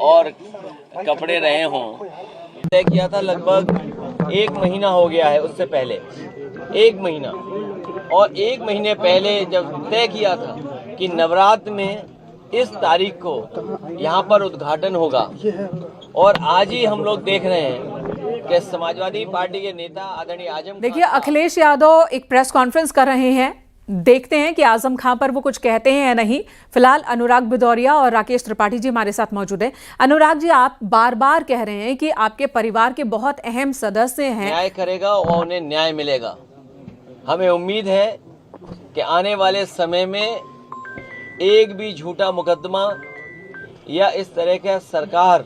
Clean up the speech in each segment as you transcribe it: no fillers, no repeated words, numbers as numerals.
और कपड़े रहे हों। तय किया था लगभग 1 महीना हो गया है, उससे पहले 1 महीना, और 1 महीने पहले जब तय किया था कि नवरात्र में इस तारीख को यहाँ पर उद्घाटन होगा, और आज ही हम लोग देख रहे हैं कि समाजवादी पार्टी के नेता आदरणीय आजम, देखिए अखिलेश यादव एक प्रेस कॉन्फ्रेंस कर रहे हैं, देखते हैं कि आजम खां पर वो कुछ कहते हैं या नहीं। फिलहाल अनुराग भदौरिया और राकेश त्रिपाठी जी हमारे साथ मौजूद हैं। अनुराग जी, आप बार बार कह रहे हैं कि आपके परिवार के बहुत अहम सदस्य हैं, न्याय करेगा और उन्हें न्याय मिलेगा। हमें उम्मीद है कि आने वाले समय में एक भी झूठा मुकदमा या इस तरह का सरकार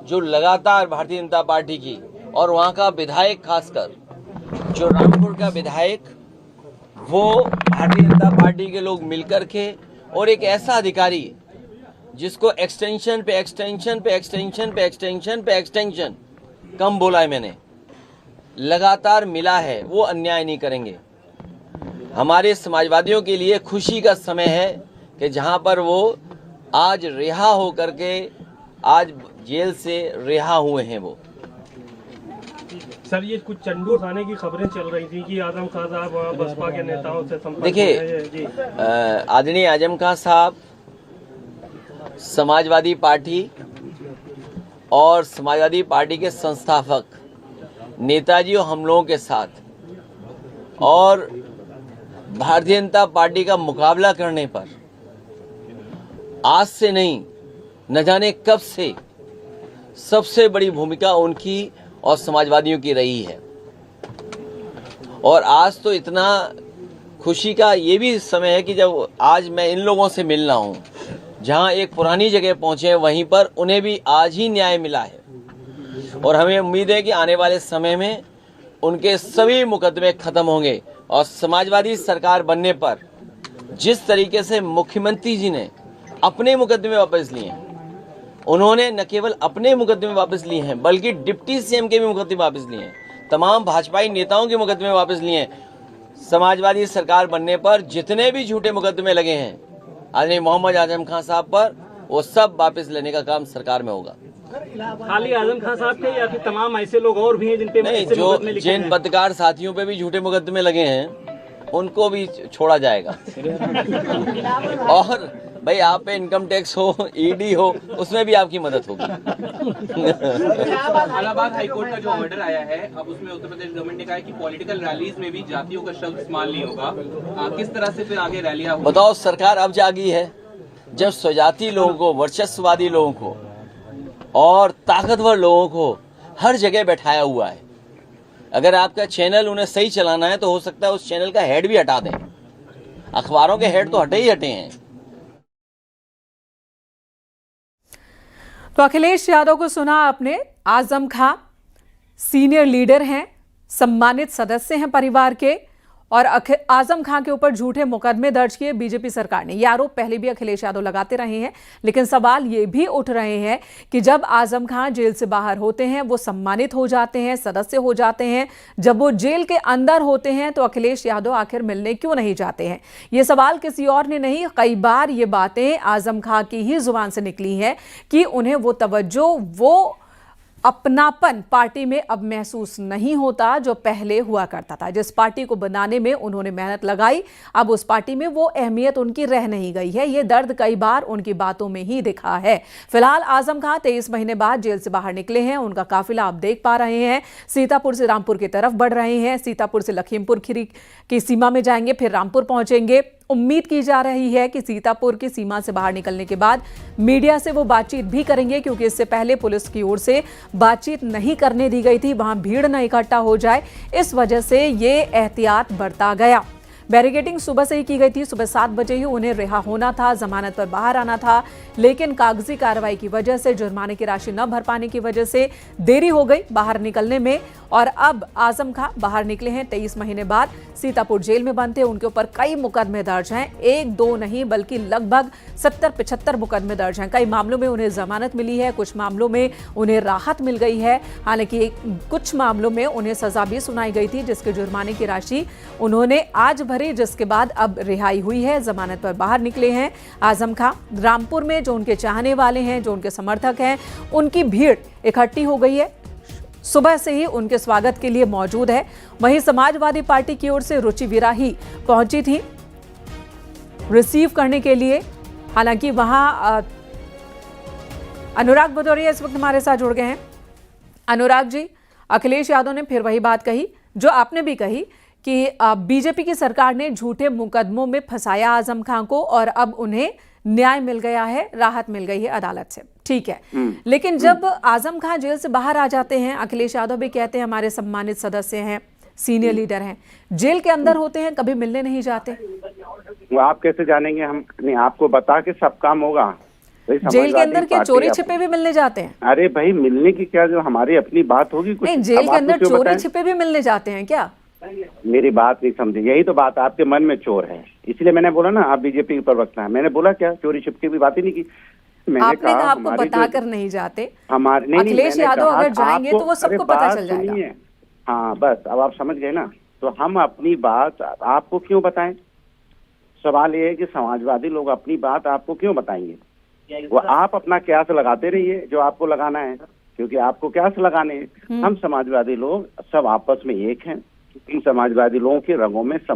जो लगातार भारतीय जनता पार्टी की और वहाँ का विधायक, खासकर जो रामपुर का विधायक, वो भारतीय जनता पार्टी के लोग मिलकर के, और एक ऐसा अधिकारी जिसको एक्सटेंशन पे एक्सटेंशन पे एक्सटेंशन पे एक्सटेंशन पे एक्सटेंशन कम बोला है मैंने, लगातार मिला है, वो अन्याय नहीं करेंगे। हमारे समाजवादियों के लिए खुशी का समय है कि जहां पर वो आज रिहा हो करके, आज जेल से रिहा हुए हैं वो। सर, ये कुछ चंडू खाने की खबरें चल रही थी कि आजम खां साहब बसपा के नेताओं से संपर्क। देखिए, आदरणीय आजम खां साहब समाजवादी पार्टी और समाजवादी पार्टी के संस्थापक नेताजी और हम लोगों के साथ, और भारतीय जनता पार्टी का मुकाबला करने पर आज से नहीं, न जाने कब से सबसे बड़ी भूमिका उनकी और समाजवादियों की रही है। और आज तो इतना खुशी का ये भी समय है कि जब आज मैं इन लोगों से मिल रहा हूँ, जहाँ एक पुरानी जगह पहुँचे हैं, वहीं पर उन्हें भी आज ही न्याय मिला है। और हमें उम्मीद है कि आने वाले समय में उनके सभी मुकदमे खत्म होंगे, और समाजवादी सरकार बनने पर जिस तरीके से मुख्यमंत्री जी ने अपने मुकदमे वापस लिए हैं, उन्होंने न केवल अपने मुकदमे वापस लिए हैं बल्कि डिप्टी सीएम के भी मुकदमे वापस लिए हैं, तमाम भाजपाई नेताओं के मुकदमे वापस लिए हैं। समाजवादी सरकार बनने पर जितने भी झूठे मुकदमे लगे हैं आदरणीय मोहम्मद आजम खां साहब पर, वो सब वापस लेने का काम सरकार में होगा। खाली आजम खां साहब के या फिर तमाम ऐसे लोग और भी हैं जिन पे नहीं, जो जिन पत्रकार साथियों पे भी झूठे मुकदमे लगे हैं उनको भी छोड़ा जाएगा। और भाई, आप पे इनकम टैक्स हो, ईडी हो, उसमें भी आपकी मदद होगी। इलाहाबाद हाईकोर्ट का जो ऑर्डर आया है, अब उसमें उत्तर प्रदेश गवर्नमेंट ने कहा है कि पॉलिटिकल रैलीज में भी जातियों का शब्द इस्तेमाल नहीं होगा। किस तरह से फिर आगे रैलियां होंगी? बताओ, सरकार अब जागी है जब स्वजाति लोगों को, वर्चस्ववादी लोगों को और ताकतवर लोगों को हर जगह बैठाया हुआ है। अगर आपका चैनल उन्हें सही चलाना है तो हो सकता है उस चैनल का हेड भी हटा दें। अखबारों के हेड तो हटे ही हटे हैं। तो अखिलेश यादव को सुना आपने। आजम खां सीनियर लीडर हैं, सम्मानित सदस्य हैं परिवार के, और आजम खां के ऊपर झूठे मुकदमे दर्ज किए बीजेपी सरकार ने। ये आरोप पहले भी अखिलेश यादव लगाते रहे हैं, लेकिन सवाल ये भी उठ रहे हैं कि जब आजम खां जेल से बाहर होते हैं, वो सम्मानित हो जाते हैं, सदस्य हो जाते हैं, जब वो जेल के अंदर होते हैं तो अखिलेश यादव आखिर मिलने क्यों नहीं जाते हैं? ये सवाल किसी और ने नहीं, कई बार ये बातें आजम खां की ही जुबान से निकली हैं कि उन्हें वो तवज्जो, वो अपनापन पार्टी में अब महसूस नहीं होता जो पहले हुआ करता था। जिस पार्टी को बनाने में उन्होंने मेहनत लगाई, अब उस पार्टी में वो अहमियत उनकी रह नहीं गई है। ये दर्द कई बार उनकी बातों में ही दिखा है। फिलहाल आजम खां 23 महीने बाद जेल से बाहर निकले हैं। उनका काफिला आप देख पा रहे हैं, सीतापुर से रामपुर की तरफ बढ़ रहे हैं। सीतापुर से लखीमपुर खीरी की सीमा में जाएंगे, फिर रामपुर पहुंचेंगे। उम्मीद की जा रही है कि सीतापुर की सीमा से बाहर निकलने के बाद मीडिया से वो बातचीत भी करेंगे, क्योंकि इससे पहले पुलिस की ओर से बातचीत नहीं करने दी गई थी, वहां भीड़ न इकट्ठा हो जाए, इस वजह से ये एहतियात बरता गया। बैरिकेडिंग सुबह से ही की गई थी, सुबह 7 बजे ही उन्हें रिहा होना था, जमानत पर बाहर आना था, लेकिन कागजी कार्रवाई की वजह से, जुर्माने की राशि न भर पाने की वजह से देरी हो गई बाहर निकलने में। और अब आजम खां बाहर निकले हैं 23 महीने बाद, सीतापुर जेल में बंद थे। उनके ऊपर कई मुकदमे दर्ज हैं, 1-2 नहीं बल्कि लगभग 70-75 मुकदमे दर्ज हैं। कई मामलों में उन्हें जमानत मिली है, कुछ मामलों में उन्हें राहत मिल गई है, हालांकि कुछ मामलों में उन्हें सजा भी सुनाई गई थी, जिसके जुर्माने की राशि उन्होंने आज भरी, जिसके बाद अब रिहाई हुई है, जमानत पर बाहर निकले हैं आजम खां। रामपुर में जो उनके चाहने वाले हैं, जो उनके समर्थक हैं, उनकी भीड़ इकट्ठी हो गई है, सुबह से ही उनके स्वागत के लिए मौजूद है। वहीं समाजवादी पार्टी की ओर से रुचि विराही पहुंची थी रिसीव करने के लिए। हालांकि वहां अनुराग भदौरिया इस वक्त हमारे साथ जुड़ गए हैं। अनुराग जी, अखिलेश यादव ने फिर वही बात कही जो आपने भी कही कि बीजेपी की सरकार ने झूठे मुकदमों में फंसाया आजम खां को और अब उन्हें न्याय मिल गया है, राहत मिल गई है अदालत से। ठीक है, लेकिन जब आजम खां जेल से बाहर आ जाते हैं, अखिलेश यादव भी कहते हैं हमारे सम्मानित सदस्य हैं, सीनियर लीडर हैं, जेल के अंदर होते हैं, कभी मिलने नहीं जाते। वो आप कैसे जानेंगे? हम नहीं, आपको बता के सब काम होगा। जेल के अंदर क्या चोरी छिपे भी मिलने जाते हैं? अरे भाई, मिलने की क्या, जो हमारी अपनी बात होगी कुछ। नहीं, जेल के अंदर चोरी छिपे भी मिलने जाते हैं क्या? मेरी बात नहीं समझे, यही तो बात, आपके मन में चोर है, इसलिए मैंने बोला ना आप बीजेपी के प्रवक्ता हैं। मैंने बोला क्या चोरी छिपके की बात ही नहीं की। आपने कहा आपको बताकर नहीं जाते। हमारे अखिलेश यादव अगर जाएंगे तो वो सबको पता चल जाएगा। हाँ बस, अब आप समझ गए ना। तो हम अपनी बात आपको क्यों बताएं? सवाल ये है कि समाजवादी लोग अपनी बात आपको क्यों बताएंगे? वो आप अपना क्यास लगाते रहिए जो आपको लगाना है, क्योंकि आपको क्यास लगाने हैं। हम समाजवादी लोग सब आपस में एक हैं। इन समाजवादी लोगों के रंगों में